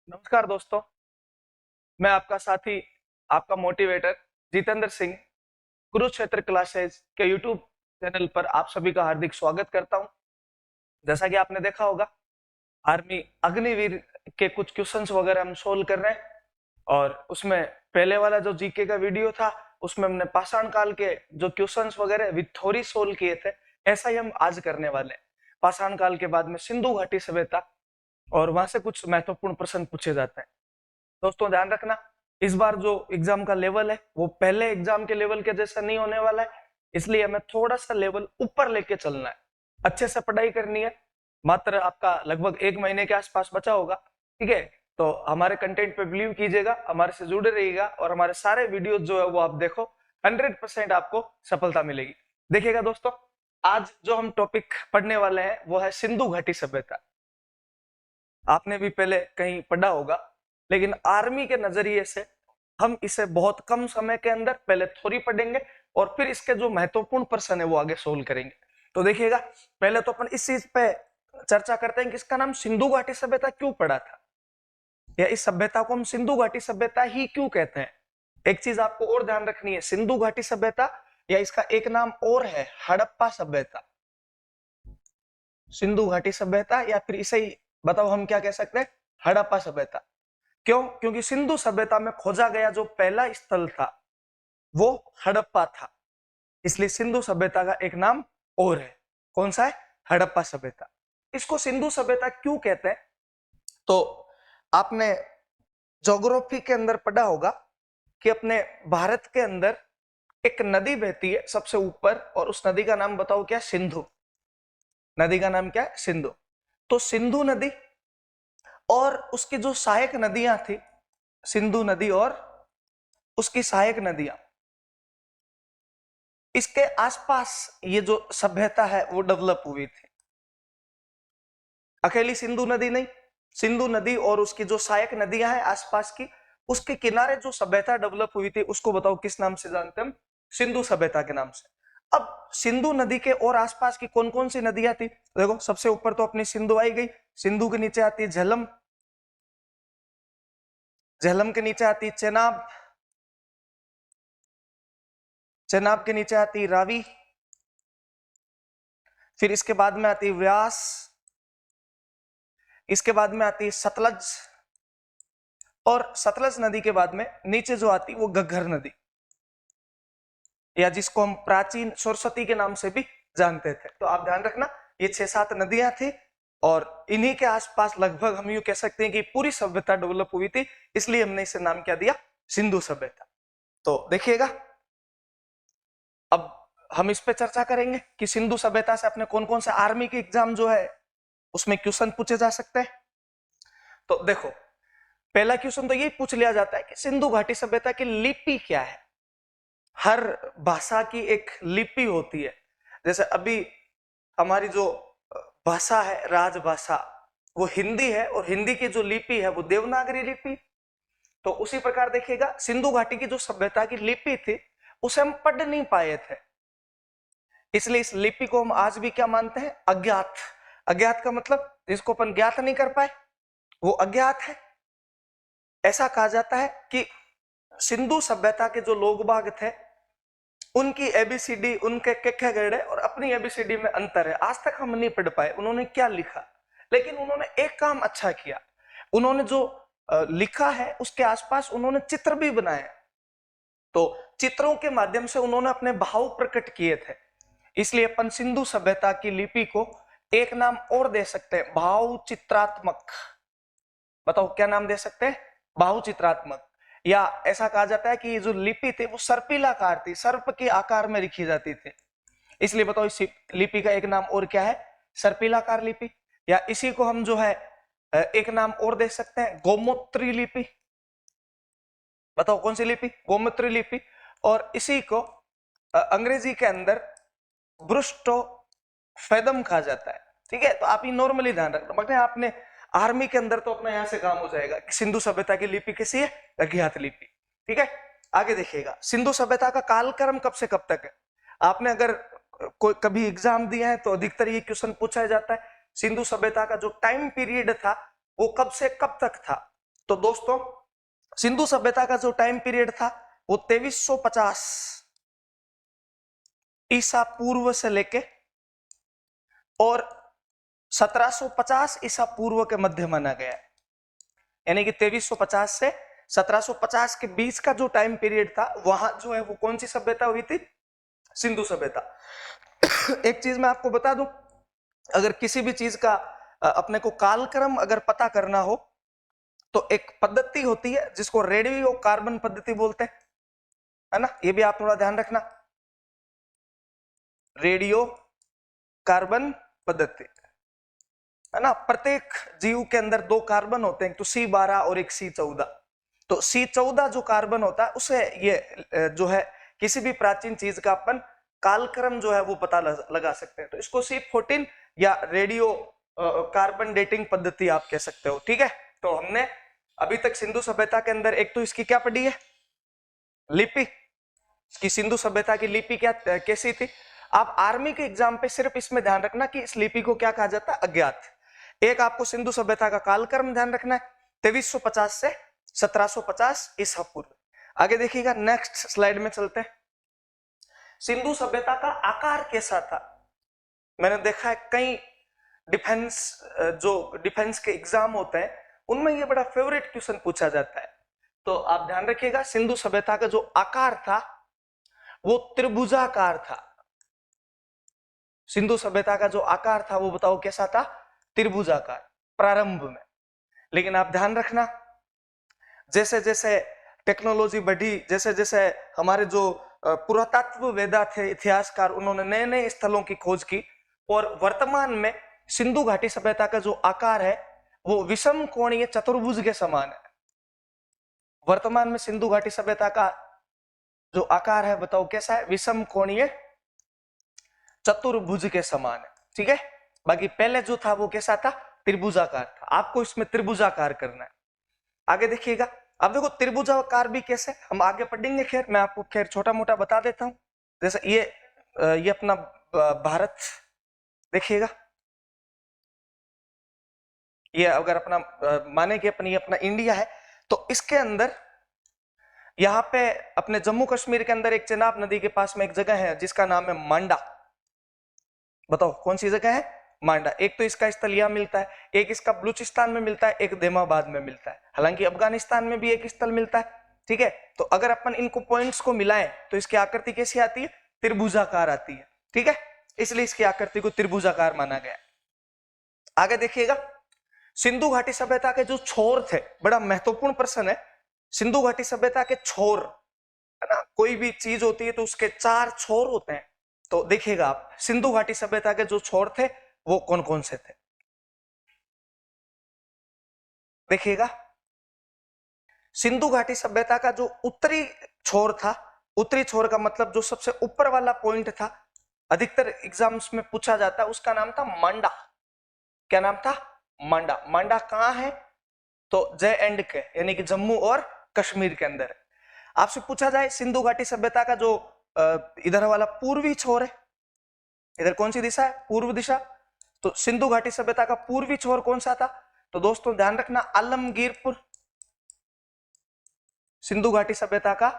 नमस्कार दोस्तों। मैं आपका साथी, आपका मोटिवेटर जितेंद्र सिंह, कुरुक्षेत्र क्लासेज के यूट्यूब चैनल पर आप सभी का हार्दिक स्वागत करता हूं। जैसा कि आपने देखा होगा, आर्मी अग्निवीर के कुछ क्वेश्चंस वगैरह हम सोल्व कर रहे हैं और उसमें पहले वाला जो जीके का वीडियो था उसमें हमने पाषाण काल के जो क्वेश्चंस वगैरह विद थ्योरी सोल्व किए थे। ऐसा ही हम आज करने वाले हैं। पाषाण काल के बाद में सिंधु घाटी सभ्यता और वहां से कुछ महत्वपूर्ण प्रश्न पूछे जाते हैं। दोस्तों ध्यान रखना, इस बार जो एग्जाम का लेवल है वो पहले एग्जाम के लेवल के जैसा नहीं होने वाला है, इसलिए हमें थोड़ा सा लेवल ऊपर लेके चलना है। अच्छे से पढ़ाई करनी है। मात्र आपका लगभग 1 महीने के आसपास बचा होगा, ठीक है? तो हमारे कंटेंट पे बिलीव कीजिएगा, हमारे से जुड़े रहिएगा और हमारे सारे वीडियो जो है वो आप देखो। 100% आपको सफलता मिलेगी। देखिएगा दोस्तों, आज जो हम टॉपिक पढ़ने वाले हैं वो है सिंधु घाटी सभ्यता। आपने भी पहले कहीं पढ़ा होगा, लेकिन आर्मी के नजरिए से हम इसे बहुत कम समय के अंदर पहले थ्योरी पढ़ेंगे और फिर इसके जो महत्वपूर्ण प्रश्न है वो आगे सोल्व करेंगे। तो देखिएगा, पहले तो अपन इस चीज पे चर्चा करते हैं कि इसका नाम सिंधु घाटी सभ्यता क्यों पड़ा था, या इस सभ्यता को हम सिंधु घाटी सभ्यता ही क्यों कहते हैं। एक चीज आपको और ध्यान रखनी है, सिंधु घाटी सभ्यता या इसका एक नाम और है हड़प्पा सभ्यता। सिंधु घाटी सभ्यता या फिर इसे ही बताओ हम क्या कह सकते हैं, हड़प्पा सभ्यता। क्यों? क्योंकि सिंधु सभ्यता में खोजा गया जो पहला स्थल था वो हड़प्पा था, इसलिए सिंधु सभ्यता का एक नाम और है। कौन सा है? हड़प्पा सभ्यता। इसको सिंधु सभ्यता क्यों कहते हैं? तो आपने ज्योग्राफी के अंदर पढ़ा होगा कि अपने भारत के अंदर एक नदी बहती है सबसे ऊपर, और उस नदी का नाम बताओ क्या? सिंधु। नदी का नाम क्या है? सिंधु। तो सिंधु नदी और उसकी जो सहायक नदियां थी, सिंधु नदी और उसकी सहायक नदियां, इसके आसपास ये जो सभ्यता है वो डेवलप हुई थी। अकेली सिंधु नदी नहीं, सिंधु नदी और उसकी जो सहायक नदियां हैं आसपास की, उसके किनारे जो सभ्यता डेवलप हुई थी उसको बताओ किस नाम से जानते हैं हम? सिंधु सभ्यता के नाम से। अब सिंधु नदी के और आसपास की कौन कौन सी नदियां थी? देखो, सबसे ऊपर तो अपनी सिंधु आई गई, सिंधु के नीचे आती है झेलम, झेलम के नीचे आती है चेनाब, चेनाब के नीचे आती है रावी, फिर इसके बाद में आती है व्यास, इसके बाद में आती है सतलज, और सतलज नदी के बाद में नीचे जो आती है वो घग्गर नदी, या जिसको हम प्राचीन सरस्वती के नाम से भी जानते थे। तो आप ध्यान रखना, ये 6-7 नदियां थी और इन्हीं के आसपास लगभग हम यूं कह सकते हैं कि पूरी सभ्यता डेवलप हुई थी, इसलिए हमने इसे नाम क्या दिया? सिंधु सभ्यता। तो देखिएगा, अब हम इस पे चर्चा करेंगे कि सिंधु सभ्यता से अपने कौन कौन से आर्मी के एग्जाम जो है उसमें क्वेश्चन पूछे जा सकते हैं। तो देखो, पहला क्वेश्चन तो यही पूछ लिया जाता है कि सिंधु घाटी सभ्यता की लिपि क्या है। हर भाषा की एक लिपि होती है। जैसे अभी हमारी जो भाषा है राजभाषा वो हिंदी है, और हिंदी की जो लिपि है वो देवनागरी लिपि। तो उसी प्रकार देखिएगा, सिंधु घाटी की जो सभ्यता की लिपि थी उसे हम पढ़ नहीं पाए थे, इसलिए इस लिपि को हम आज भी क्या मानते हैं? अज्ञात। अज्ञात का मतलब जिसको अपन ज्ञात नहीं कर पाए वो अज्ञात है। ऐसा कहा जाता है कि सिंधु सभ्यता के जो लोग बाग थे उनकी एबीसीडी, उनके के गड़े और अपनी एबीसीडी में अंतर है। आज तक हम नहीं पढ़ पाए उन्होंने क्या लिखा, लेकिन उन्होंने एक काम अच्छा किया, उन्होंने जो लिखा है उसके आसपास उन्होंने चित्र भी बनाए। तो चित्रों के माध्यम से उन्होंने अपने भाव प्रकट किए थे, इसलिए अपन सिंधु सभ्यता की लिपि को एक नाम और दे सकते हैं, भाव चित्रात्मक। बताओ क्या नाम दे सकते हैं? भाव चित्रात्मक। या ऐसा कहा जाता है कि ये जो लिपि थी वो सर्पिलाकार थी, सर्प के आकार में लिखी जाती थी, इसलिए बताओ इस लिपि का एक नाम और क्या है? सर्पिलाकार लिपि। या इसी को हम जो है एक नाम और दे सकते हैं, गोमूत्री लिपि। बताओ कौन सी लिपि? गोमूत्री लिपि। और इसी को अंग्रेजी के अंदर ब्रुस्टो फेदम कहा जाता है। ठीक है, तो आप ये नॉर्मली ध्यान रखना, मगर आपने आर्मी के अंदर तो अपना यहां से काम हो जाएगा कि सिंधु सभ्यता की लिपि कैसी है? अज्ञात लिपि। ठीक है, आगे देखिएगा, सिंधु सभ्यता का कालक्रम कब से कब तक है। आपने अगर कोई कभी एग्जाम दिया है तो अधिकतर ये क्वेश्चन पूछा जाता है, सिंधु सभ्यता का जो टाइम पीरियड था वो कब से कब तक था। तो दोस्तों सिंधु सभ्यता का जो टाइम पीरियड था वो 2350 ईसा पूर्व से लेके और 1750 ईसा पूर्व के मध्य माना गया है। यानी कि 2350 से 1750 के बीच का जो टाइम पीरियड था वहां जो है वो कौन सी सभ्यता हुई थी? सिंधु सभ्यता। एक चीज मैं आपको बता दूं, अगर किसी भी चीज का अपने को कालक्रम अगर पता करना हो तो एक पद्धति होती है जिसको रेडियो कार्बन पद्धति बोलते हैं, है ना। ये भी आप थोड़ा ध्यान रखना, रेडियो कार्बन पद्धति, है ना। प्रत्येक जीव के अंदर 2 कार्बन होते हैं, तो C12 और एक C14। तो C14 जो कार्बन होता है उसे ये जो है किसी भी प्राचीन चीज का अपन कालक्रम जो है वो पता लगा सकते हैं। तो इसको C14 या रेडियो कार्बन डेटिंग पद्धति आप कह सकते हो, ठीक है। तो हमने अभी तक सिंधु सभ्यता के अंदर एक तो इसकी क्या पढ़ी है? लिपि। कि सिंधु सभ्यता की लिपि क्या कैसी थी? आप आर्मी के एग्जाम पे सिर्फ इसमें ध्यान रखना कि इस लिपि को क्या कहा जाता है? अज्ञात। एक आपको सिंधु सभ्यता का कालक्रम ध्यान रखना है, 2350 से 1750 ईसा पूर्व। आगे देखिएगा, नेक्स्ट स्लाइड में चलते हैं। सिंधु सभ्यता का आकार कैसा था? मैंने देखा है कई डिफेंस के एग्जाम होते हैं उनमें ये बड़ा फेवरेट क्वेश्चन पूछा जाता है। तो आप ध्यान रखिएगा, सिंधु सभ्यता का जो आकार था वो त्रिभुजाकार था। सिंधु सभ्यता का जो आकार था वो बताओ कैसा था? त्रिभुजाकार प्रारंभ में। लेकिन आप ध्यान रखना, जैसे जैसे टेक्नोलॉजी बढ़ी, जैसे जैसे हमारे जो पुरातत्व वेदा थे, इतिहासकार, उन्होंने नए नए स्थलों की खोज की और वर्तमान में सिंधु घाटी सभ्यता का जो आकार है वो विषम कोणीय चतुर्भुज के समान है। वर्तमान में सिंधु घाटी सभ्यता का जो आकार है बताओ कैसा है? विषम कोणीय चतुर्भुज के समान है, ठीक है। बाकी पहले जो था वो कैसा था? त्रिभुजाकार था। आपको इसमें त्रिभुजाकार करना है। आगे देखिएगा, अब देखो त्रिभुजाकार भी कैसे हम आगे पढ़ेंगे, खैर मैं आपको खैर छोटा मोटा बता देता हूं। जैसे ये अपना भारत देखिएगा, ये अगर अपना माने कि अपना इंडिया है, तो इसके अंदर यहाँ पे अपने जम्मू कश्मीर के अंदर एक चेनाब नदी के पास में एक जगह है जिसका नाम है मांडा। बताओ कौन सी जगह है? मांडा। एक तो इसका स्थल यहाँ मिलता है, एक इसका बलूचिस्तान में मिलता है, एक देमाबाद में मिलता है। हालांकि अफगानिस्तान में भी एक स्थल मिलता है, ठीक है। तो अगर अपन इनको पॉइंट्स को मिलाएं तो इसकी आकृति कैसी आती है? त्रिभुजाकार आती है, ठीक है। इसलिए इसकी आकृति को त्रिभुजाकार माना गया। आगे देखिएगा, सिंधु घाटी सभ्यता के जो छोर थे, बड़ा महत्वपूर्ण प्रश्न है। सिंधु घाटी सभ्यता के छोर, है ना, कोई भी चीज होती है तो उसके 4 छोर होते हैं। तो देखिएगा आप, सिंधु घाटी सभ्यता के जो छोर थे वो कौन कौन से थे? देखिएगा, सिंधु घाटी सभ्यता का जो उत्तरी छोर था, उत्तरी छोर का मतलब जो सबसे ऊपर वाला पॉइंट था, अधिकतर एग्जाम्स में पूछा जाता है, उसका नाम था मांडा। क्या नाम था? मांडा। मांडा कहां है? तो J&K यानी कि जम्मू और कश्मीर के अंदर। आपसे पूछा जाए सिंधु घाटी सभ्यता का जो इधर वाला पूर्वी छोर है, इधर कौन सी दिशा है? पूर्व दिशा। तो सिंधु घाटी सभ्यता का पूर्वी छोर कौन सा था? तो दोस्तों ध्यान रखना, आलमगीरपुर। सिंधु घाटी सभ्यता का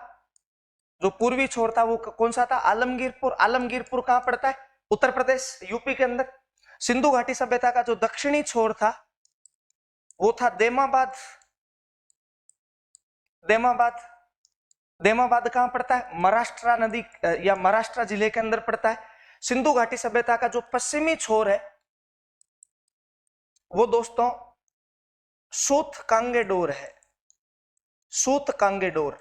जो पूर्वी छोर था वो कौन सा था? आलमगीरपुर। आलमगीरपुर कहां पड़ता है? उत्तर प्रदेश, यूपी के अंदर। सिंधु घाटी सभ्यता का जो दक्षिणी छोर था वो था देमाबाद। देमाबाद, देमाबाद कहां पड़ता है? महाराष्ट्र नदी या महाराष्ट्र जिले के अंदर पड़ता है। सिंधु घाटी सभ्यता का जो पश्चिमी छोर है वो दोस्तों सूत कांगेडोर है। सूत कांगेडोर।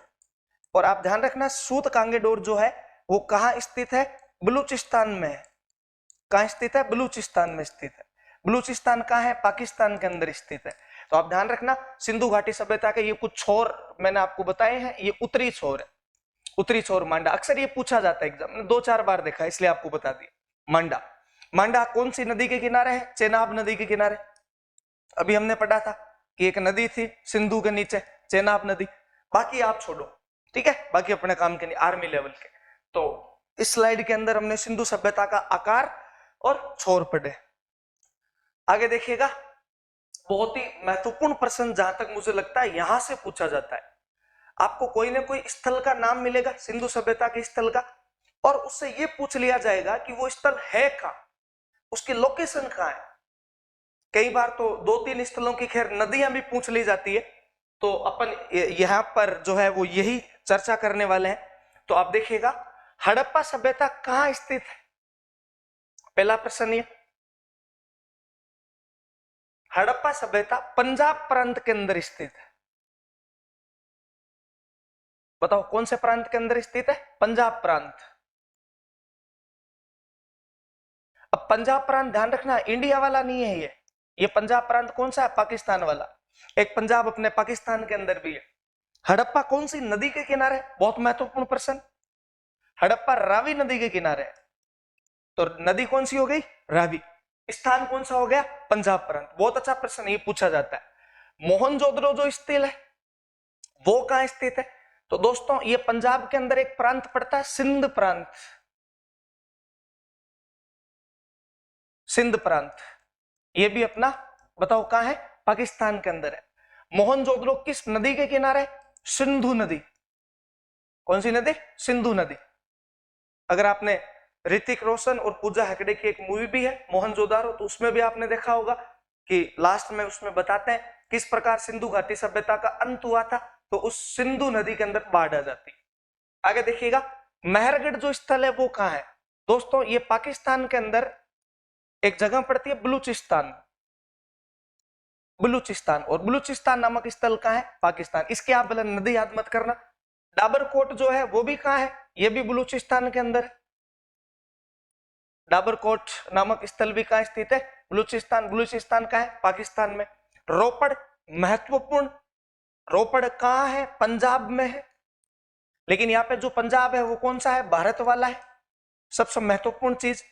और आप ध्यान रखना, सूत कांगेडोर जो है वो कहां स्थित है? बलूचिस्तान में है। कहां स्थित है? बलूचिस्तान में स्थित है। बलूचिस्तान कहां है? पाकिस्तान के अंदर स्थित है। तो आप ध्यान रखना, सिंधु घाटी सभ्यता के ये कुछ छोर मैंने आपको बताए हैं, ये उत्तरी छोर है। उत्तरी छोर मांडा, अक्सर ये पूछा जाता है एग्जाम में, 2-4 बार देखा है इसलिए आपको बता दिया। मांडा, मांडा कौन सी नदी के किनारे है? चेनाब नदी के किनारे। अभी हमने पढ़ा था कि एक नदी थी सिंधु के नीचे, चेनाब नदी। बाकी आप छोड़ो, ठीक है, बाकी अपने काम के नहीं, आर्मी लेवल के। तो इस स्लाइड के अंदर हमने सिंधु सभ्यता का आकार और छोर पढ़े। आगे देखिएगा, बहुत ही महत्वपूर्ण प्रश्न जहां तक मुझे लगता है यहां से पूछा जाता है। आपको कोई ना कोई स्थल का नाम मिलेगा सिंधु सभ्यता के स्थल का, और उससे यह पूछ लिया जाएगा कि वो स्थल है कहां, उसकी लोकेशन कहां है। कई बार तो 2-3 स्थलों की खैर नदियां भी पूछ ली जाती है, तो अपन यहां पर जो है वो यही चर्चा करने वाले हैं। तो आप देखिएगा हड़प्पा सभ्यता कहां स्थित है, पहला प्रश्न ये। हड़प्पा सभ्यता पंजाब प्रांत के अंदर स्थित है। बताओ कौन से प्रांत के अंदर स्थित है? पंजाब प्रांत। अब पंजाब प्रांत ध्यान रखना इंडिया वाला नहीं है ये पंजाब प्रांत कौन सा है? पाकिस्तान वाला। एक पंजाब अपने पाकिस्तान के अंदर भी है। हड़प्पा कौन सी नदी के किनारे? बहुत महत्वपूर्ण प्रश्न। हड़प्पा रावी नदी के किनारे है। तो नदी कौन सी हो गई? रावी। स्थान कौन सा हो गया? पंजाब प्रांत। बहुत अच्छा प्रश्न ये पूछा जाता है। मोहनजोदड़ो जो स्थल है वो कहां स्थित है? तो दोस्तों ये पंजाब के अंदर एक प्रांत पड़ता है, सिंध प्रांत। सिंध प्रांत ये भी अपना बताओ कहां है? पाकिस्तान के अंदर है। मोहनजोदड़ो किस नदी के किनारे? सिंधु नदी। कौन सी नदी? सिंधु नदी। अगर आपने ऋतिक रोशन और पूजा हेगड़े की एक मूवी भी है मोहनजोदारो, तो उसमें भी आपने देखा होगा कि लास्ट में उसमें बताते हैं किस प्रकार सिंधु घाटी सभ्यता का अंत हुआ था। तो उस सिंधु नदी के अंदर बाढ़ आ जाती है। आगे देखिएगा मेहरगढ़ जो स्थल है वो कहां है? दोस्तों ये पाकिस्तान के अंदर एक जगह पड़ती है बलूचिस्तान। बलूचिस्तान, और बलूचिस्तान नामक स्थल कहां है? पाकिस्तान। इसके आप भले नदी याद मत करना। डाबरकोट जो है वो भी कहां है? ये भी बलूचिस्तान के अंदर है। डाबरकोट नामक स्थल भी कहां स्थित है? बलूचिस्तान। बलूचिस्तान कहां है? पाकिस्तान में। रोपड़ महत्वपूर्ण, रोपड़ कहां है? पंजाब में है। लेकिन यहाँ पे जो पंजाब है वो कौन सा है? भारत वाला है। सबसे महत्वपूर्ण चीज।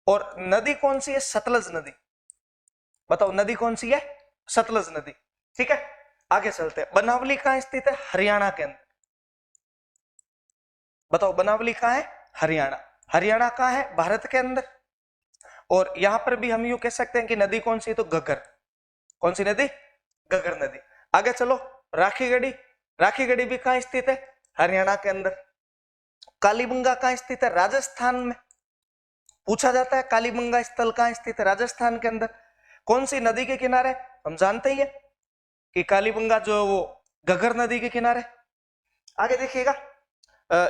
और नदी कौन सी है? सतलज नदी। बताओ नदी कौन सी है? सतलज नदी। ठीक है, आगे चलते हैं। बनावली कहां स्थित है? हरियाणा के अंदर। बताओ बनावली कहां है? हरियाणा। हरियाणा कहां है? भारत के अंदर। और यहां पर भी हम यूं कह सकते हैं कि नदी कौन सी? तो घग्गर। कौन सी नदी? घग्गर नदी। आगे चलो राखीगढ़ी। राखीगढ़ी भी कहां स्थित है? हरियाणा के अंदर। कालीबंगा कहां स्थित है? राजस्थान में। पूछा जाता है कालीबंगा स्थल कहां स्थित है? राजस्थान के अंदर। कौन सी नदी के किनारे? हम जानते ही है कि कालीबंगा जो है वो घग्गर नदी के किनारे। आगे देखिएगा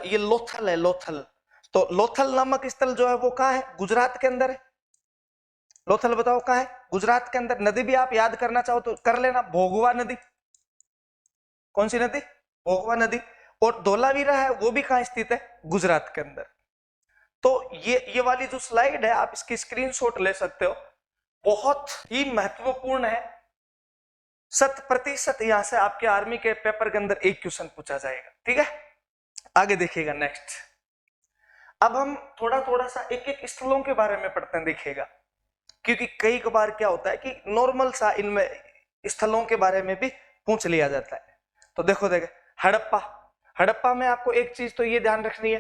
ये लोथल है, लोथल। तो लोथल नामक स्थल जो है वो कहां है? गुजरात के अंदर है। लोथल बताओ कहां है? गुजरात के अंदर। नदी भी आप याद करना चाहो तो कर लेना, भोगवा नदी। कौन सी नदी? भोगवा नदी। और धोलावीरा है वो भी कहां स्थित है? गुजरात के अंदर। तो ये वाली जो स्लाइड है आप इसकी स्क्रीनशॉट ले सकते हो, बहुत ही महत्वपूर्ण है। 100% यहां से आपके आर्मी के पेपर के अंदर एक क्वेश्चन पूछा जाएगा। ठीक है, आगे देखिएगा नेक्स्ट। अब हम थोड़ा सा एक एक स्थलों के बारे में पढ़ते हैं, देखिएगा, क्योंकि कई बार क्या होता है कि नॉर्मल सा इनमें स्थलों के बारे में भी पूछ लिया जाता है। तो देखो हड़प्पा। हड़प्पा में आपको एक चीज तो ये ध्यान रखनी है,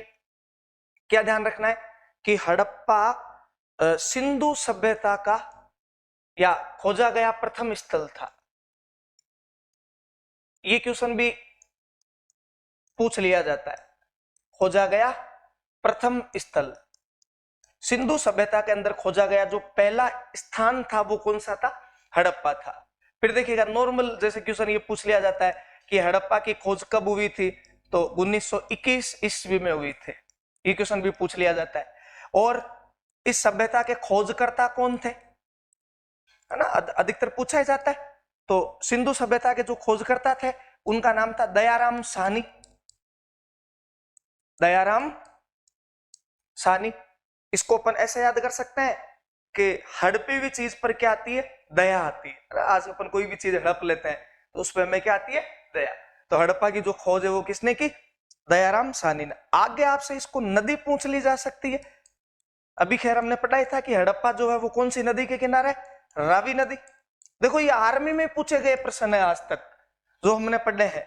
क्या ध्यान रखना है कि हड़प्पा सिंधु सभ्यता का या खोजा गया प्रथम स्थल था। ये क्वेश्चन भी पूछ लिया जाता है। खोजा गया प्रथम स्थल सिंधु सभ्यता के अंदर खोजा गया जो पहला स्थान था वो कौन सा था? हड़प्पा था। फिर देखिएगा नॉर्मल जैसे क्वेश्चन ये पूछ लिया जाता है कि हड़प्पा की खोज कब हुई थी? तो 1921 ईस्वी में हुई थी। ये क्वेश्चन भी पूछ लिया जाता है। और इस सभ्यता के खोजकर्ता कौन थे, है ना, अधिकतर पूछा ही जाता है। तो सिंधु सभ्यता के जो खोजकर्ता थे उनका नाम था दयाराम साहनी। दयाराम साहनी। इसको अपन ऐसे याद कर सकते हैं कि हड़पी हुई चीज पर क्या आती है? दया आती है। आज अपन कोई भी चीज हड़प लेते हैं तो उस पर हमें क्या आती है? दया। तो हड़प्पा की जो खोज है वो किसने की? दयाराम साहनी ने। आगे आपसे इसको नदी पूछ ली जा सकती है। अभी खैर हमने पढ़ा था कि हड़प्पा जो है वो कौन सी नदी के किनारे? रावी नदी। देखो ये आर्मी में पूछे गए प्रश्न है आज तक जो हमने पढ़े हैं।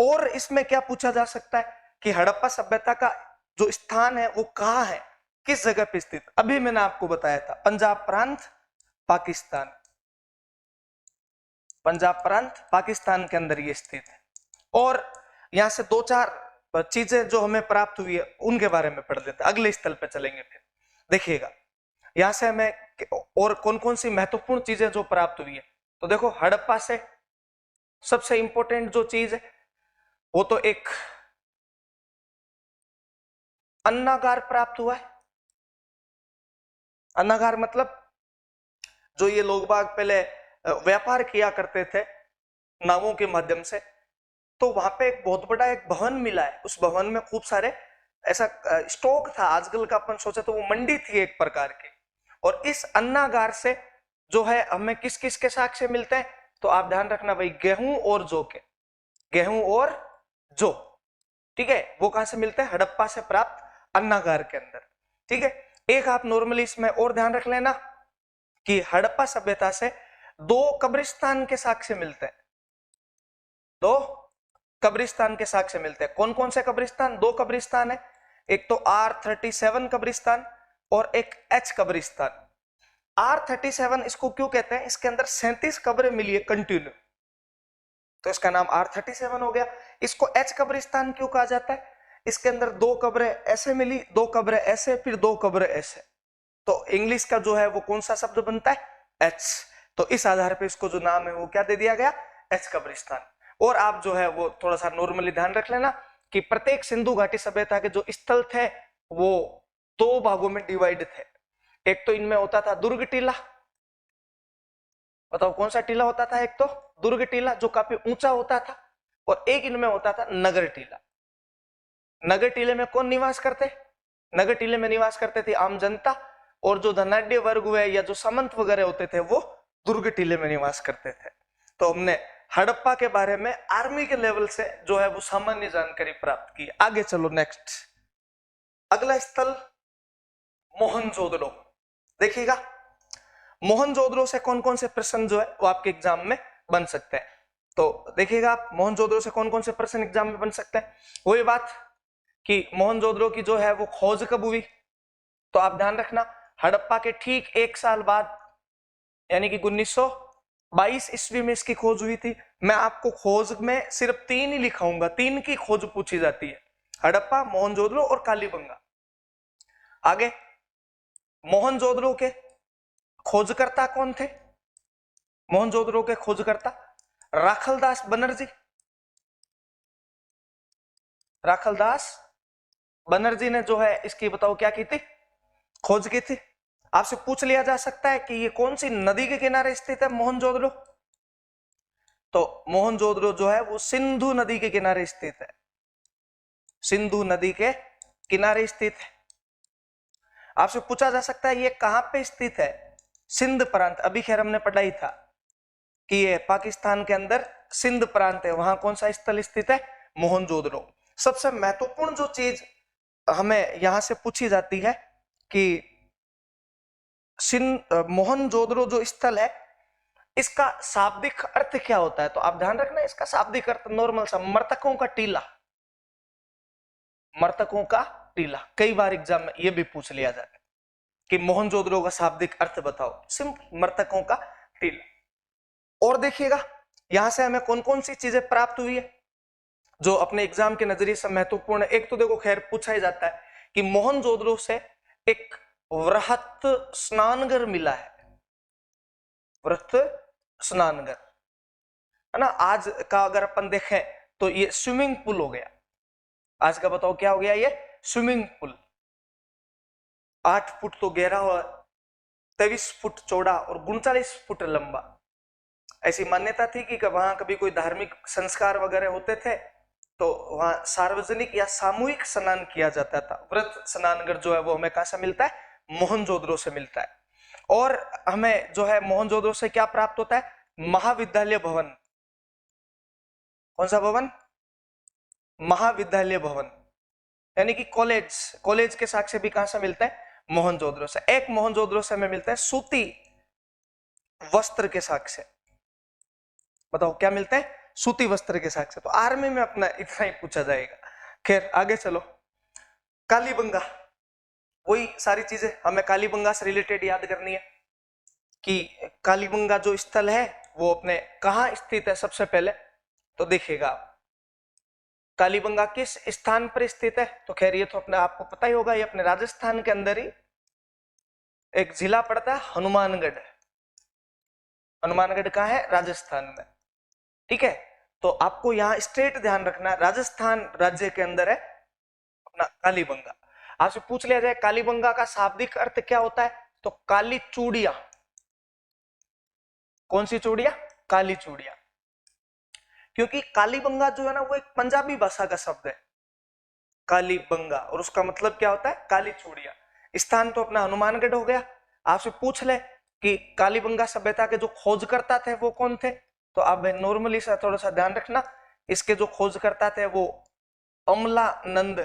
और इसमें क्या पूछा जा सकता है कि हड़प्पा सभ्यता का जो स्थान है वो कहां है, किस जगह पे स्थित? अभी मैंने आपको बताया था पंजाब प्रांत, पाकिस्तान। पंजाब प्रांत पाकिस्तान के अंदर ये स्थित है। और यहाँ से 2-4 चीजें जो हमें प्राप्त हुई है उनके बारे में पढ़ लेते हैं, अगले स्थल पे चलेंगे। फिर देखिएगा यहां से हमें और कौन कौन सी महत्वपूर्ण चीजें जो प्राप्त हुई है। तो देखो हड़प्पा से सबसे इंपॉर्टेंट जो चीज है वो तो एक अन्नागार प्राप्त हुआ है। अन्नागार मतलब जो ये लोग बाग पहले व्यापार किया करते थे नावों के माध्यम से, तो वहां पे एक बहुत बड़ा एक भवन मिला है। उस भवन में खूब सारे ऐसा स्टॉक था, आजकल का अपन सोचे तो वो मंडी थी एक प्रकार की। और इस अन्नागार से जो है हमें किस किस के साक्ष्य मिलते हैं, तो आप ध्यान रखना भाई, गेहूं और जौ के, गेहूं और जौ, ठीक है, वो कहां से मिलते हैं, हड़प्पा से प्राप्त अन्नागार के अंदर, ठीक है। एक आप नॉर्मली इसमें और ध्यान रख लेना कि हड़प्पा सभ्यता से 2 कब्रिस्तान के साक्ष्य मिलते हैं, 2 कब्रिस्तान के साक्ष्य मिलते हैं। कौन कौन से कब्रिस्तान, 2 कब्रिस्तान है, एक तो R37 कब्रिस्तान और एक H कब्रिस्तान। R37 इसको क्यों कहते हैं, इसके अंदर 37 कब्रें मिली है कंटिन्यू, तो इसका नाम R37 हो गया। इसको H कब्रिस्तान क्यों कहा जाता है, इसके अंदर 2 कब्रें ऐसे मिली, 2 कब्रें ऐसे, फिर 2 कब्रें ऐसे, तो इंग्लिश का जो है वो कौन सा शब्द बनता है, H। तो इस आधार पे इसको जो नाम है वो क्या दे दिया गया, H कब्रिस्तान। और आप जो है वो थोड़ा सा नॉर्मली ध्यान रख लेना कि प्रत्येक सिंधु घाटी सभ्यता के जो स्थल थे वो 2 भागों में डिवाइड थे। एक तो इनमें होता था दुर्ग टीला, बताओ कौन सा टीला होता था, एक तो दुर्ग टीला जो काफी ऊंचा होता था, और एक इनमें होता था नगर टीला। नगर टीले में कौन निवास करते, नगर टीले में निवास करते थे आम जनता, और जो धनाढ्य वर्ग हुए या जो सामंत वगैरह होते थे वो दुर्ग टीले में निवास करते थे। तो हमने हड़प्पा के बारे में आर्मी के लेवल से जो है वो सामान्य जानकारी प्राप्त की। आगे चलो नेक्स्ट, अगला स्थल मोहनजोदड़ो। देखिएगा मोहनजोदड़ो से कौन कौन से प्रश्न जो है वो आपके एग्जाम में बन सकते हैं। तो देखिएगा आप मोहनजोदड़ो से कौन कौन से प्रश्न एग्जाम में बन सकते हैं। वही बात कि मोहनजोदड़ो की जो है वो खोज कब हुई, तो आप ध्यान रखना हड़प्पा के ठीक 1 साल बाद यानी कि 1922 ईस्वी में इसकी खोज हुई थी। मैं आपको खोज में सिर्फ 3 ही लिखाऊंगा, 3 की खोज पूछी जाती है, हड़प्पा, मोहनजोदड़ो और कालीबंगा। आगे मोहनजोदड़ो के खोजकर्ता कौन थे, मोहनजोदड़ो के खोजकर्ता राखलदास बनर्जी। राखलदास बनर्जी ने जो है इसकी बताओ क्या की थी, खोज की थी। आपसे पूछ लिया जा सकता है कि ये कौन सी नदी के किनारे स्थित है मोहनजोदड़ो, तो मोहनजोदड़ो जो है वो सिंधु नदी के किनारे स्थित है, सिंधु नदी के किनारे स्थित है। आपसे पूछा जा सकता है ये कहां पे स्थित है, सिंध प्रांत, अभी खैर हमने पढ़ाई था कि ये पाकिस्तान के अंदर सिंध प्रांत है, वहां कौन सा स्थल स्थित है, मोहनजोदड़ो। सबसे महत्वपूर्ण जो चीज हमें यहां से पूछी जाती है कि मोहनजोदड़ो जो स्थल है इसका शाब्दिक अर्थ क्या होता है, तो आप ध्यान रखना इसका शाब्दिक अर्थ नॉर्मल सा मृतकों का टीला, मृतकों का टीला। कई बार एग्जाम में यह भी पूछ लिया जाता है कि मोहनजोदड़ो का शाब्दिक अर्थ बताओ, सिंपल मृतकों का टीला। और देखिएगा यहां से हमें कौन कौन सी चीजें प्राप्त हुई है जो अपने एग्जाम के नजरिए से महत्वपूर्ण है। एक तो देखो खैर पूछा ही जाता है कि मोहनजोदड़ो से एक वृहत स्नानघर मिला है, वृहत स्नानघर है ना। आज का अगर अपन देखें तो ये स्विमिंग पूल हो गया, आज का बताओ क्या हो गया, ये स्विमिंग पूल। 8 फुट तो गहरा हुआ, 23 फुट चौड़ा और 39 फुट लंबा। ऐसी मान्यता थी कि वहां कभी कोई धार्मिक संस्कार वगैरह होते थे तो वहां सार्वजनिक या सामूहिक स्नान किया जाता था। वृहत स्नानघर जो है वो हमें कहां से मिलता है, मोहनजोदड़ो से मिलता है। और हमें जो है मोहनजोदड़ो से क्या प्राप्त होता है, महाविद्यालय भवन। कौन सा भवन, महाविद्यालय भवन, यानी कि कॉलेज, कॉलेज के साक्ष्य भी कहां से मिलता है, मोहनजोदड़ो से। एक मोहनजोदड़ो से हमें मिलता है सूती वस्त्र के साक्ष्य, बताओ क्या मिलते हैं, सूती वस्त्र के साक्ष्य। तो आर्मी में अपना इतना ही पूछा जाएगा। खैर आगे चलो, कालीबंगा, वही सारी चीजें हमें कालीबंगा से रिलेटेड याद करनी है कि कालीबंगा जो स्थल है वो अपने कहाँ स्थित है सबसे पहले, तो देखिएगा कालीबंगा किस स्थान पर स्थित है, तो खैर ये तो अपने आपको पता ही होगा, ये अपने राजस्थान के अंदर ही एक जिला पड़ता है हनुमानगढ़। हनुमानगढ़ कहाँ है, राजस्थान में, ठीक है। तो आपको यहाँ स्ट्रेट ध्यान रखना है, राजस्थान राज्य के अंदर है अपना कालीबंगा। आपसे पूछ लिया जाए कालीबंगा का शाब्दिक अर्थ क्या होता है, तो काली चूड़िया। कौन सी चूड़िया, काली चूड़िया। क्योंकि कालीबंगा जो है ना वो एक पंजाबी भाषा का शब्द है कालीबंगा, और उसका मतलब क्या होता है, काली चूड़िया। स्थान तो अपना हनुमानगढ़ हो गया। आपसे पूछ ले कि कालीबंगा सभ्यता के जो खोजकर्ता थे वो कौन थे, तो आप नॉर्मली सा थोड़ा सा ध्यान रखना, इसके जो खोजकर्ता थे वो अमलानंद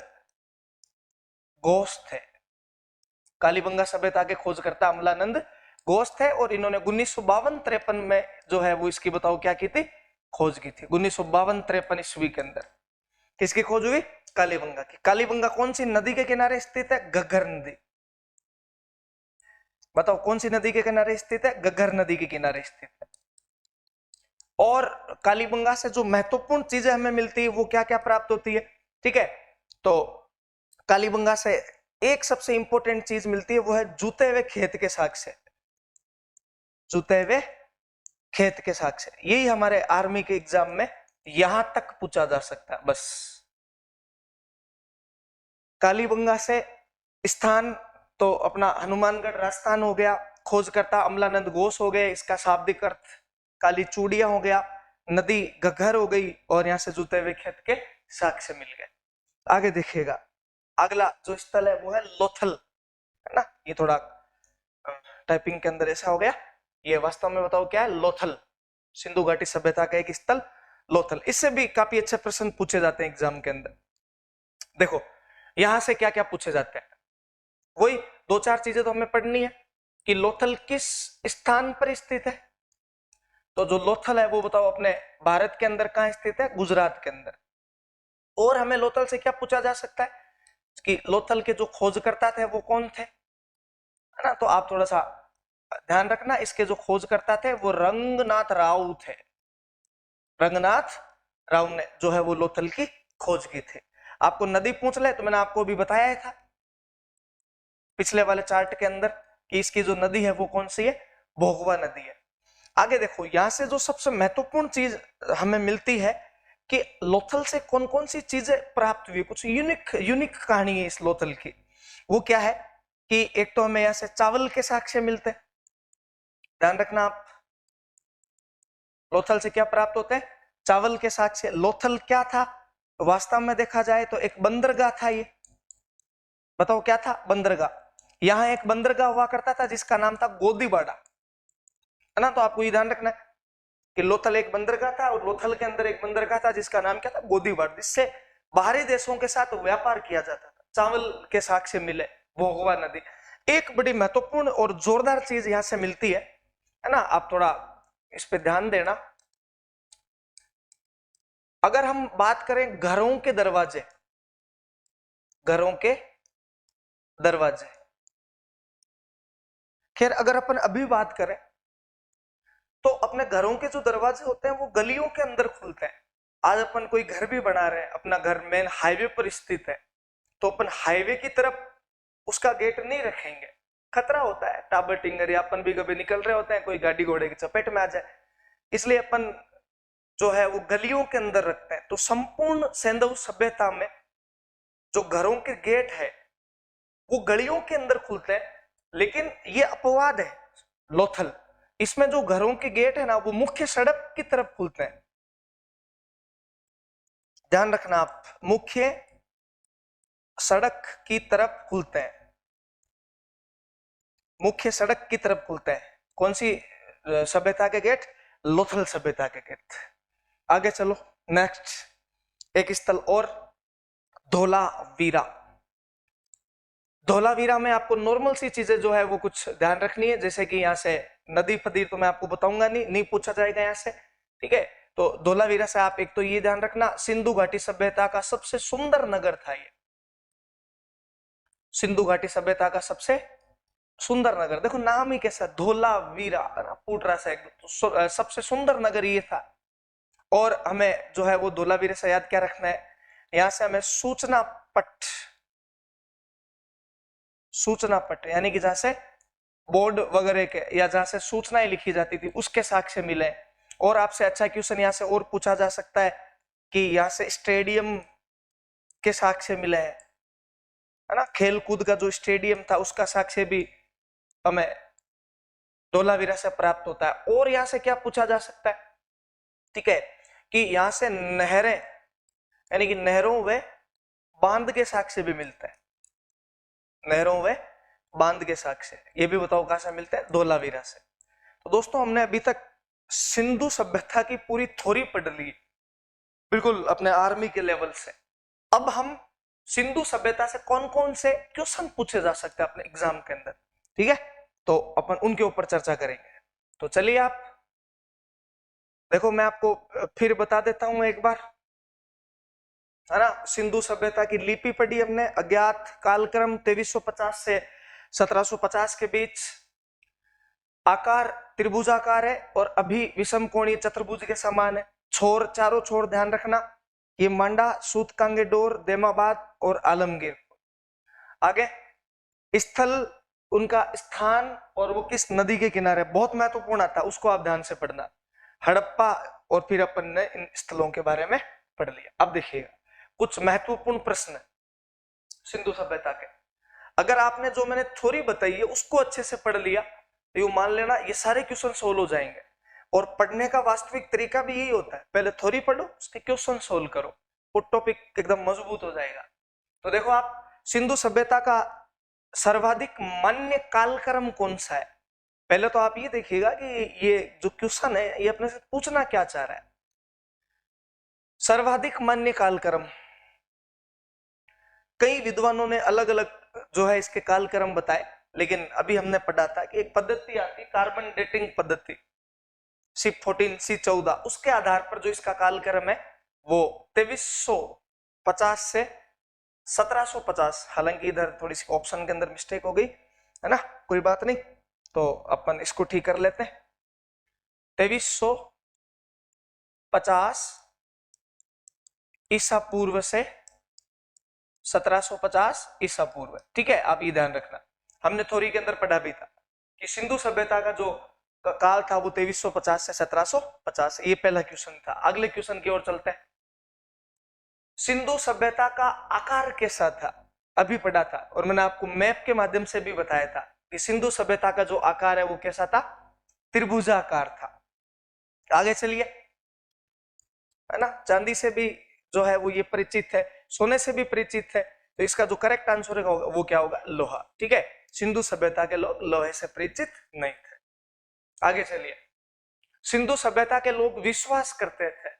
घोष थे। कालीबंगा सभ्यता के खोजकर्ता अमलानंद घोष थे, और इन्होंने 1952-53 में जो है वो इसकी बताओ क्या की थी, खोज की थी। 1952-53 ईस्वी के अंदर किसकी खोज हुई, कालीबंगा की। कालीबंगा कौन सी नदी के किनारे स्थित है, घग्गर नदी। बताओ कौन सी नदी के किनारे स्थित है, घग्गर नदी के किनारे स्थित है। और कालीबंगा से जो महत्वपूर्ण चीजें हमें मिलती है वो क्या क्या प्राप्त होती है, ठीक है। तो कालीबंगा से एक सबसे इंपॉर्टेंट चीज मिलती है, वो है जूते हुए खेत के साक्ष्य। जूते हुए खेत के साक्ष्य, यही हमारे आर्मी के एग्जाम में यहां तक पूछा जा सकता है बस। कालीबंगा से स्थान तो अपना हनुमानगढ़ राजस्थान हो गया, खोजकर्ता अमलानंद घोष हो गए, इसका शाब्दिक अर्थ काली चूड़िया हो गया, नदी घग्गर हो गई, और यहां से जूते हुए खेत के साक्ष्य मिल गए। आगे देखिएगा, अगला जो स्थल है वो है लोथल, है ना। ये थोड़ा टाइपिंग के अंदर ऐसा हो गया, ये वास्तव में बताओ क्या है, लोथल। सिंधु घाटी सभ्यता का एक स्थल लोथल। इससे भी काफी अच्छे प्रश्न पूछे जाते हैं एग्जाम के अंदर। देखो यहां से क्या क्या पूछे जाते हैं, वही दो चार चीजें तो हमें पढ़नी है कि लोथल किस स्थान पर स्थित है। तो जो लोथल है वो बताओ अपने भारत के अंदर कहां स्थित है, गुजरात के अंदर। और हमें लोथल से क्या पूछा जा सकता है कि लोथल के जो खोजकर्ता थे वो कौन थे, है ना। तो आप थोड़ा सा ध्यान रखना, इसके जो खोजकर्ता थे वो रंगनाथ राव थे। रंगनाथ राव ने जो है वो लोथल की खोज की थी। आपको नदी पूछ ले तो मैंने आपको भी बताया ही था पिछले वाले चार्ट के अंदर कि इसकी जो नदी है वो कौन सी है, भोगवा नदी है। आगे देखो, यहां से जो सबसे महत्वपूर्ण चीज हमें मिलती है कि लोथल से कौन कौन सी चीजें प्राप्त हुई, कुछ यूनिक कहानी है इस लोथल की। वो क्या है कि एक तो हमें यहां से चावल के साक्ष्य मिलते हैं, ध्यान रखना आप। लोथल से क्या प्राप्त होते हैं, चावल के साक्ष्य। लोथल क्या था, वास्तव में देखा जाए तो एक बंदरगाह था। ये बताओ क्या था, बंदरगाह। यहां एक बंदरगाह हुआ करता था जिसका नाम था गोदीबाड़ा, है ना। तो आपको ये ध्यान रखना है कि लोथल एक बंदरगाह था, और लोथल के अंदर एक बंदरगाह था जिसका नाम क्या था, गोदीबाड़ा, जिससे बाहरी देशों के साथ व्यापार किया जाता था। चावल के साक्ष्य मिले, भोगवा नदी। एक बड़ी महत्वपूर्ण और जोरदार चीज यहां से मिलती है ना, आप थोड़ा इस पे ध्यान देना। अगर हम बात करें घरों के दरवाजे, घरों के दरवाजे, खैर अगर अपन अभी बात करें तो अपने घरों के जो दरवाजे होते हैं वो गलियों के अंदर खुलते हैं। आज अपन कोई घर भी बना रहे हैं, अपना घर मेन हाईवे पर स्थित है, तो अपन हाईवे की तरफ उसका गेट नहीं रखेंगे, खतरा होता है टाबर टिंगर, या अपन भी कभी निकल रहे होते हैं कोई गाड़ी घोड़े की चपेट में आ जाए, इसलिए अपन जो है वो गलियों के अंदर रखते हैं। तो संपूर्ण सैंधव सभ्यता में जो घरों के गेट है वो गलियों के अंदर खुलते हैं, लेकिन ये अपवाद है लोथल, इसमें जो घरों के गेट है ना वो मुख्य सड़क की तरफ खुलते हैं। ध्यान रखना आप, मुख्य सड़क की तरफ खुलते हैं, मुख्य सड़क की तरफ खुलते हैं। कौन सी सभ्यता के गेट, लोथल सभ्यता के गेट। आगे चलो, नेक्स्ट एक स्थल और, धोलावीरा। धोलावीरा में आपको नॉर्मल सी चीजें जो है वो कुछ ध्यान रखनी है, जैसे कि यहाँ से नदी फदी तो मैं आपको बताऊंगा नहीं पूछा जाएगा यहाँ से, ठीक है। तो धोलावीरा से आप एक तो ये ध्यान रखना, सिंधु घाटी सभ्यता का सबसे सुंदर नगर था ये। सिंधु घाटी सभ्यता का सबसे सुंदर नगर, देखो नाम ही कैसा, धोलावीरा, पुटरा से तो सबसे सुंदर नगर ये था। और हमें जो है वो धोलावीरा से याद क्या रखना है, यहां से हमें सूचना पट, सूचना पट यानी कि जहां से बोर्ड वगैरह के या जहां से सूचनाएं लिखी जाती थी उसके साक्ष्य मिले। और आपसे अच्छा क्वेश्चन यहां से और पूछा जा सकता है कि यहां से स्टेडियम के साक्ष्य मिले हैं, है ना, खेल कूद का जो स्टेडियम था उसका साक्ष्य भी हमें धोलावीरा से प्राप्त होता है। और यहां से क्या पूछा जा सकता है, ठीक है, कि यहां से नहरें यानी कि नहरों व बांध के साक्ष्य भी मिलते हैं, नहरों व बांध के साक्ष्य, ये भी बताओ कहां से मिलते हैं, धोलावीरा से। तो दोस्तों हमने अभी तक सिंधु सभ्यता की पूरी थ्योरी पढ़ ली, बिल्कुल अपने आर्मी के लेवल से। अब हम सिंधु सभ्यता से कौन कौन से क्वेश्चन पूछे जा सकते हैं अपने एग्जाम के अंदर, ठीक है, तो अपन उनके ऊपर चर्चा करेंगे। तो चलिए आप देखो, मैं आपको फिर बता देता हूं एक बार, है ना। सिंधु सभ्यता की लिपि पढ़ी हमने, अज्ञात कालक्रम 2350 से 1750 के बीच, आकार त्रिभुजाकार है और अभी विषम कोणीय चतुर्भुज के समान है, छोर चारों छोर ध्यान रखना, ये मांडा, सूतकांगेडोर, देमाबाद और आलमगीर। आगे स्थल, उनका स्थान और वो किस नदी के किनारे, बहुत महत्वपूर्ण आता है, उसको आप ध्यान से पढ़ना, हड़प्पा। और फिर अपन ने इन स्थलों के बारे में पढ़ लिया। अब देखिएगा कुछ महत्वपूर्ण प्रश्न सिंधु सभ्यता के, अगर आपने जो मैंने थ्योरी बताई है उसको अच्छे से पढ़ लिया तो यूं मान लेना ये सारे क्वेश्चन सोल्व हो जाएंगे। और पढ़ने का वास्तविक तरीका भी यही होता है, पहले थ्योरी पढ़ो, उसके क्वेश्चन सोल्व करो, वो टॉपिक एकदम मजबूत हो जाएगा। तो देखो आप, सिंधु सभ्यता का सर्वाधिक मान्य कालक्रम कौन सा है, पहले तो आप ये देखिएगा कि ये जो क्वेश्चन है ये अपने से पूछना क्या चाह रहा है। सर्वाधिक मान्य कालक्रम, कई विद्वानों ने अलग अलग जो है इसके कालक्रम बताए, लेकिन अभी हमने पढ़ा था कि एक पद्धति आती, कार्बन डेटिंग पद्धति, C14 C14, उसके आधार पर जो इसका कालक्रम है वो 2350 से 1750, हालांकि इधर थोड़ी सी ऑप्शन के अंदर मिस्टेक हो गई, है ना, कोई बात नहीं, तो अपन इसको ठीक कर लेते हैं। 2350 ईसा पूर्व से 1750 ईसा पूर्व, ठीक है, आप ये ध्यान रखना। हमने थ्योरी के अंदर पढ़ा भी था कि सिंधु सभ्यता का जो काल था वो 2350 से 1750, ये पहला क्वेश्चन था। अगले क्वेश्चन की ओर चलते हैं। सिंधु सभ्यता का आकार कैसा था, अभी पढ़ा था, और मैंने आपको मैप के माध्यम से भी बताया था कि सिंधु सभ्यता का जो आकार है वो कैसा था, त्रिभुजाकार था। आगे चलिए, है ना, चांदी से भी जो है वो ये परिचित है, सोने से भी परिचित है, तो इसका जो करेक्ट आंसर है वो क्या होगा, लोहा, ठीक है। सिंधु सभ्यता के लोग लोहे से परिचित नहीं थे। आगे चलिए, सिंधु सभ्यता के लोग विश्वास करते थे,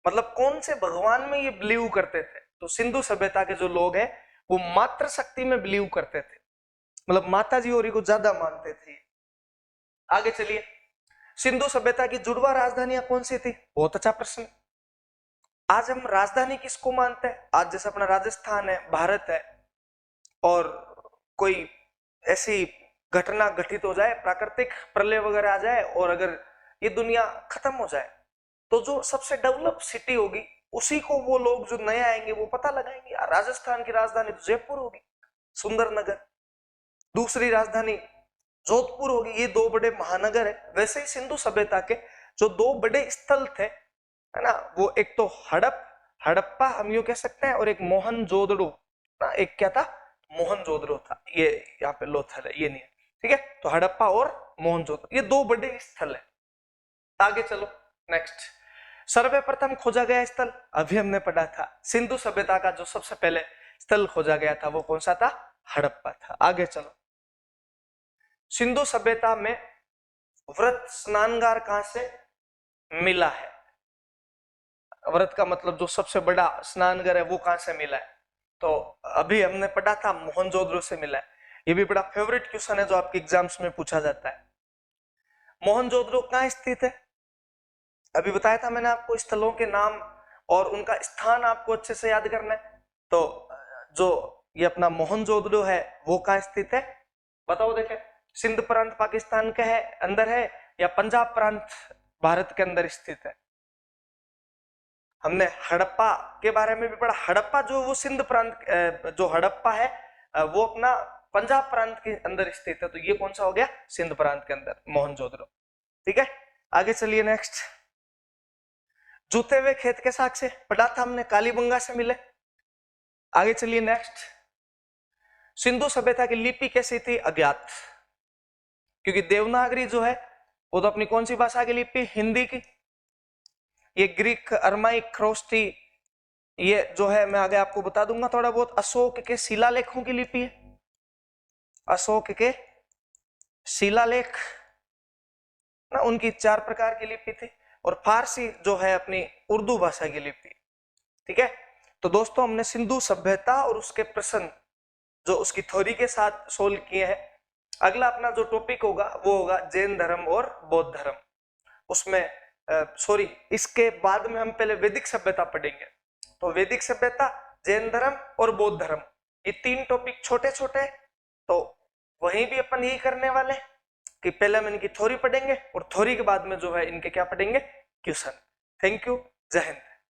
मतलब कौन से भगवान में ये बिलीव करते थे, तो सिंधु सभ्यता के जो लोग हैं वो मातृ शक्ति में बिलीव करते थे, मतलब माता जी और को ज्यादा मानते थे। आगे चलिए, सिंधु सभ्यता की जुड़वा राजधानियां कौन सी थी, बहुत अच्छा प्रश्न। आज हम राजधानी किसको मानते हैं, आज जैसे अपना राजस्थान है, भारत है, और कोई ऐसी घटना घटित हो जाए, प्राकृतिक प्रलय वगैरह आ जाए और अगर ये दुनिया खत्म हो जाए, तो जो सबसे डेवलप सिटी होगी उसी को वो लोग जो नए आएंगे वो पता लगाएंगे, राजस्थान की राजधानी तो जयपुर होगी, सुंदर नगर, दूसरी राजधानी जोधपुर होगी, ये दो बड़े महानगर है। वैसे ही सिंधु सभ्यता के जो दो बड़े स्थल थे, है ना, वो एक तो हड़प्पा हम यूं कह सकते हैं, और एक मोहनजोदड़ो ना, एक क्या था, मोहनजोदड़ो था, ये यहाँ पे लोथल है, ये नहीं है, ठीक है। तो हड़प्पा और मोहनजोदड़ो ये दो बड़े स्थल है। आगे चलो नेक्स्ट, सर्वप्रथम खोजा गया स्थल, अभी हमने पढ़ा था, सिंधु सभ्यता का जो सबसे पहले स्थल खोजा गया था वो कौन सा था, हड़प्पा था। आगे चलो, सिंधु सभ्यता में व्रत स्नानगार कहां से मिला है, व्रत का मतलब जो सबसे बड़ा स्नानघर है वो कहां से मिला है, तो अभी हमने पढ़ा था मोहनजोदड़ो से मिला है। ये भी बड़ा फेवरेट क्वेश्चन है जो आपके एग्जाम्स में पूछा जाता है। मोहनजोदड़ो कहां स्थित है, अभी बताया था मैंने आपको, स्थलों के नाम और उनका स्थान आपको अच्छे से याद करना है। तो जो ये अपना मोहनजोदड़ो है वो कहां स्थित है, बताओ देखे, सिंध प्रांत पाकिस्तान के है अंदर है या पंजाब प्रांत भारत के अंदर स्थित है? हमने हड़प्पा के बारे में भी पढ़ा। हड़प्पा जो वो सिंध प्रांत, जो हड़प्पा है वो अपना पंजाब प्रांत के अंदर स्थित है, तो ये कौन सा हो गया? सिंध प्रांत के अंदर मोहनजोदड़ो। ठीक है, आगे चलिए नेक्स्ट। जूते हुए खेत के साक्ष्य से पढ़ा था हमने, कालीबंगा से मिले। आगे चलिए नेक्स्ट। सिंधु सभ्यता की लिपि कैसी थी? अज्ञात, क्योंकि देवनागरी जो है वो तो अपनी कौन सी भाषा की लिपि? हिंदी की। ये ग्रीक, अरमाइक, ख्रोस्टी, ये जो है मैं आगे आपको बता दूंगा थोड़ा बहुत। अशोक के शिलालेखों की लिपि है, अशोक के शिलालेख ना, उनकी 4 प्रकार की लिपि थी। और फारसी जो है अपनी उर्दू भाषा की लिपि। ठीक है, तो दोस्तों हमने सिंधु सभ्यता और उसके प्रश्न जो उसकी थ्योरी के साथ सोल्व किए हैं। अगला अपना जो टॉपिक होगा वो होगा जैन धर्म और बौद्ध धर्म। उसमें सॉरी, इसके बाद में हम पहले वैदिक सभ्यता पढ़ेंगे। तो वैदिक सभ्यता, जैन धर्म और बौद्ध धर्म, ये 3 टॉपिक छोटे छोटे, तो वहीं भी अपन यही करने वाले कि पहले हम इनकी थ्योरी पढ़ेंगे और थ्योरी के बाद में जो है इनके क्या पढ़ेंगे? क्वेश्चन। थैंक यू, जय हिंद।